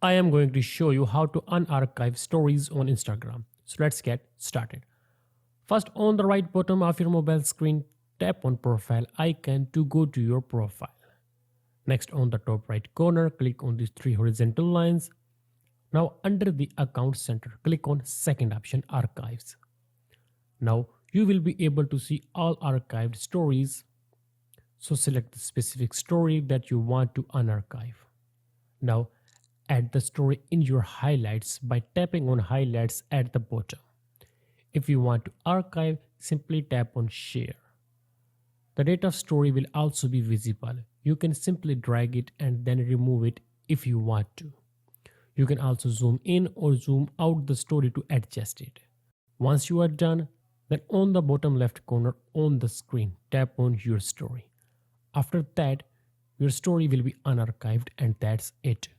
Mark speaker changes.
Speaker 1: I am going to show you how to unarchive stories on Instagram. So let's get started. First, on the right bottom of your mobile screen, tap on profile icon to go to your profile. Next, on the top right corner, click on these three horizontal lines. Now, under the account center, click on second option, archives. Now, you will be able to see all archived stories. So select the specific story that you want to unarchive. Now, add the story in your highlights by tapping on highlights at the bottom. If you want to archive, simply tap on share. The date of story will also be visible. You can simply drag it and then remove it if you want to. You can also zoom in or zoom out the story to adjust it. Once you are done, then on the bottom left corner on the screen, tap on your story. After that, your story will be unarchived and that's it.